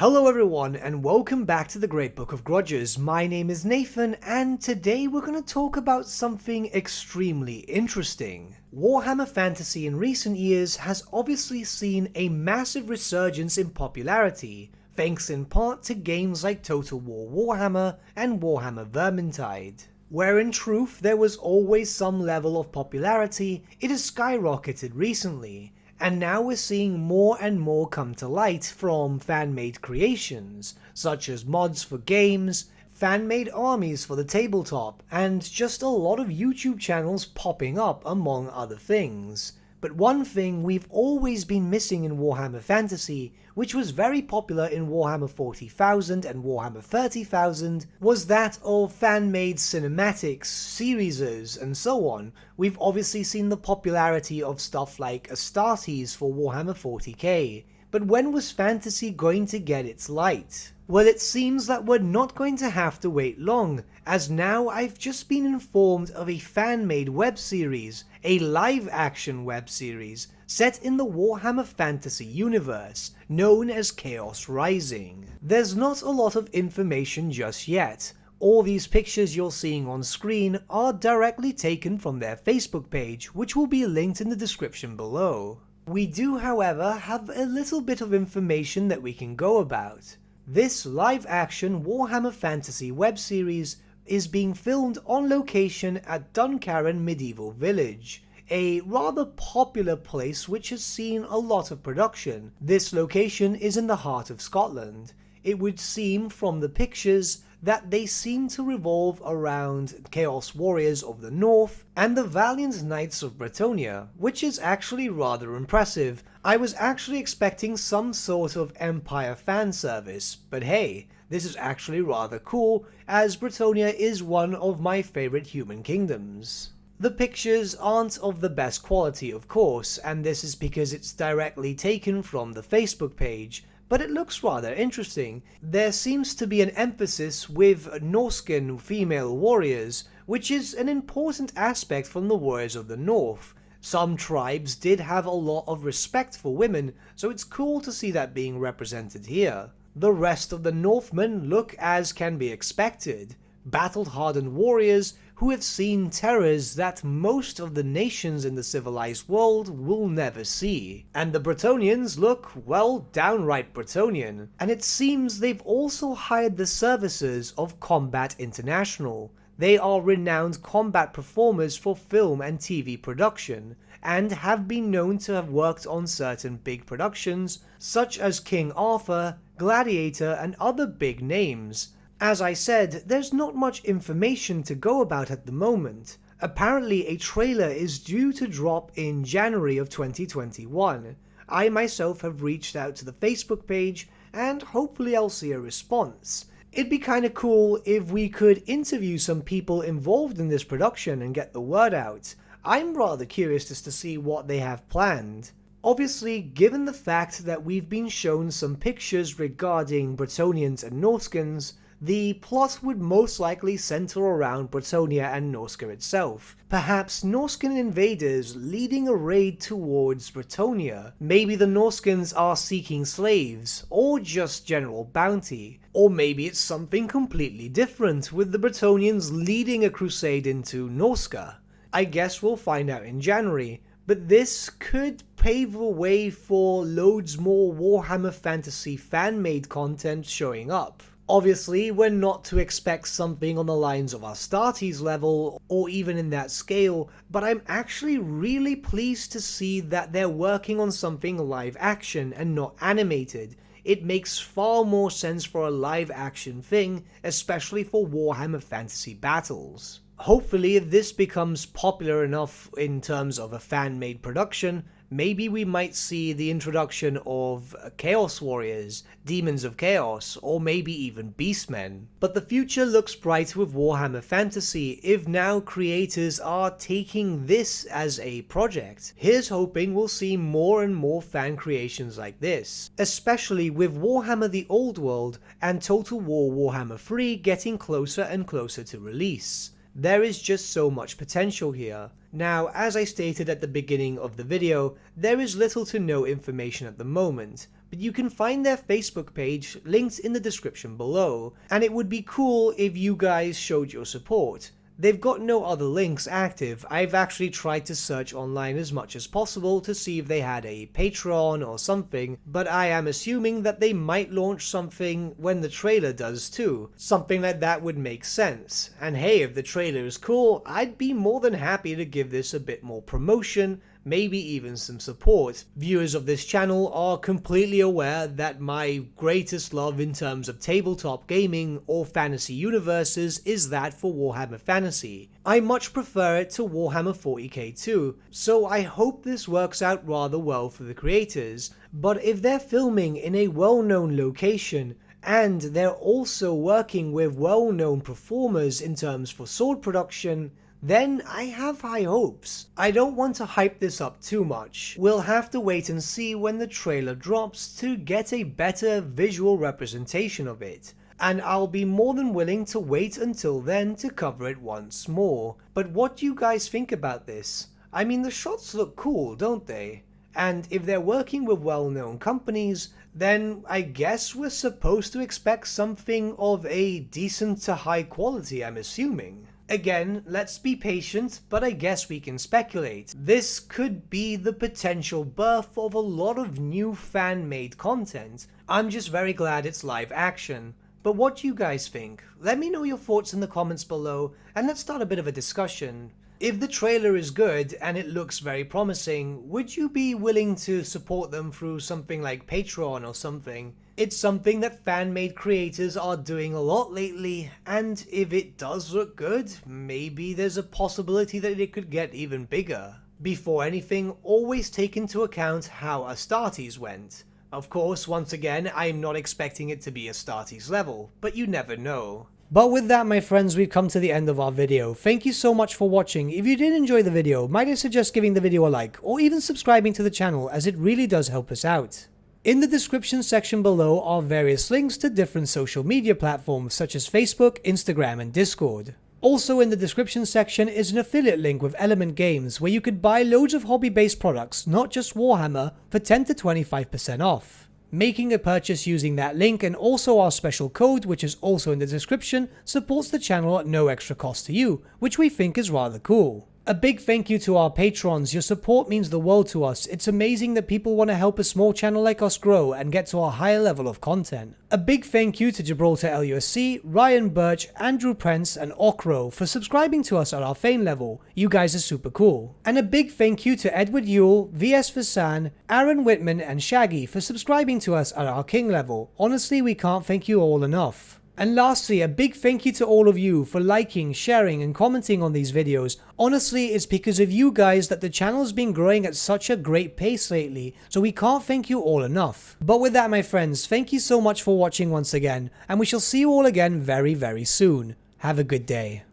Hello everyone and welcome back to the Great Book of Grudges. My name is Nathan and today we're going to talk about something extremely interesting. Warhammer Fantasy in recent years has obviously seen a massive resurgence in popularity, thanks in part to games like Total War Warhammer and Warhammer Vermintide. Where in truth there was always some level of popularity, it has skyrocketed recently. And now we're seeing more and more come to light from fan-made creations, such as mods for games, fan-made armies for the tabletop, and just a lot of YouTube channels popping up among other things. But one thing we've always been missing in Warhammer Fantasy, which was very popular in Warhammer 40,000 and Warhammer 30,000, was that of fan-made cinematics, series, and so on. We've obviously seen the popularity of stuff like Astartes for Warhammer 40k, but when was fantasy going to get its light? Well, it seems that we're not going to have to wait long, as now I've just been informed of a fan-made web series, a live-action web series, set in the Warhammer Fantasy universe, known as Chaos Rising. There's not a lot of information just yet. All these pictures you're seeing on screen are directly taken from their Facebook page, which will be linked in the description below. We do, however, have a little bit of information that we can go about. This live-action Warhammer Fantasy web series is being filmed on location at Duncarron Medieval Village, a rather popular place which has seen a lot of production. This location is in the heart of Scotland. It would seem from the pictures that they seem to revolve around Chaos Warriors of the North and the Valiant Knights of Bretonnia, which is actually rather impressive. I was actually expecting some sort of Empire fan service, but hey, this is actually rather cool, as Bretonnia is one of my favourite human kingdoms. The pictures aren't of the best quality, of course, and this is because it's directly taken from the Facebook page, but it looks rather interesting. There seems to be an emphasis with Norscan female warriors, which is an important aspect from the Warriors of the North. Some tribes did have a lot of respect for women, so it's cool to see that being represented here. The rest of the Northmen look as can be expected. Battle-hardened warriors who have seen terrors that most of the nations in the civilized world will never see. And the Bretonnians look, well, downright Bretonnian. And it seems they've also hired the services of Combat International. They are renowned combat performers for film and TV production, and have been known to have worked on certain big productions, such as King Arthur, Gladiator, and other big names. As I said, there's not much information to go about at the moment. Apparently a trailer is due to drop in January of 2021. I myself have reached out to the Facebook page and hopefully I'll see a response. It'd be kinda cool if we could interview some people involved in this production and get the word out. I'm rather curious as to see what they have planned. Obviously, given the fact that we've been shown some pictures regarding Bretonnians and Norscans, the plot would most likely center around Bretonnia and Norsca itself. Perhaps Norscan invaders leading a raid towards Bretonnia. Maybe the Norscans are seeking slaves, or just general bounty. Or maybe it's something completely different, with the Bretonnians leading a crusade into Norsca. I guess we'll find out in January, but this could pave the way for loads more Warhammer Fantasy fan-made content showing up. Obviously, we're not to expect something on the lines of Astartes level, or even in that scale, but I'm actually really pleased to see that they're working on something live action and not animated. It makes far more sense for a live action thing, especially for Warhammer Fantasy battles. Hopefully, if this becomes popular enough in terms of a fan-made production, maybe we might see the introduction of Chaos Warriors, Demons of Chaos, or maybe even Beastmen. But the future looks bright with Warhammer Fantasy if now creators are taking this as a project. Here's hoping we'll see more and more fan creations like this, especially with Warhammer the Old World and Total War Warhammer 3 getting closer and closer to release. There is just so much potential here. Now, as I stated at the beginning of the video, there is little to no information at the moment, but you can find their Facebook page linked in the description below, and it would be cool if you guys showed your support. They've got no other links active. I've actually tried to search online as much as possible to see if they had a Patreon or something, but I am assuming that they might launch something when the trailer does too. Something like that would make sense. And hey, if the trailer is cool, I'd be more than happy to give this a bit more promotion, maybe even some support. Viewers of this channel are completely aware that my greatest love in terms of tabletop gaming or fantasy universes is that for Warhammer Fantasy. I much prefer it to Warhammer 40k too, so I hope this works out rather well for the creators. But if they're filming in a well-known location, and they're also working with well-known performers in terms for sword production, then I have high hopes. I don't want to hype this up too much. We'll have to wait and see when the trailer drops to get a better visual representation of it, and I'll be more than willing to wait until then to cover it once more. But what do you guys think about this? I mean, the shots look cool, don't they? And if they're working with well-known companies, then I guess we're supposed to expect something of a decent to high quality, I'm assuming. Again, let's be patient, but I guess we can speculate. This could be the potential birth of a lot of new fan-made content. I'm just very glad it's live action. But what do you guys think? Let me know your thoughts in the comments below, and let's start a bit of a discussion. If the trailer is good and it looks very promising, would you be willing to support them through something like Patreon or something? It's something that fan-made creators are doing a lot lately, and if it does look good, maybe there's a possibility that it could get even bigger. Before anything, always take into account how Astartes went. Of course, once again, I'm not expecting it to be Astartes level, but you never know. But with that, my friends, we've come to the end of our video. Thank you so much for watching. If you did enjoy the video, might I suggest giving the video a like, or even subscribing to the channel, as it really does help us out. In the description section below are various links to different social media platforms such as Facebook, Instagram, and Discord. Also in the description section is an affiliate link with Element Games where you could buy loads of hobby-based products, not just Warhammer, for 10 to 25% off. Making a purchase using that link and also our special code, which is also in the description, supports the channel at no extra cost to you, which we think is rather cool. A big thank you to our patrons. Your support means the world to us. It's amazing that people want to help a small channel like us grow and get to a higher level of content. A big thank you to Gibraltar LUSC, Ryan Bertsche, Andrew Prince, and Okro for subscribing to us at our Fane level. You guys are super cool. And a big thank you to Edward Yule, VS Vasan, Aaron Whitman, and Shaggy for subscribing to us at our King level. Honestly, we can't thank you all enough. And lastly, a big thank you to all of you for liking, sharing, and commenting on these videos. Honestly, it's because of you guys that the channel has been growing at such a great pace lately, so we can't thank you all enough. But with that, my friends, thank you so much for watching once again, and we shall see you all again very, very soon. Have a good day.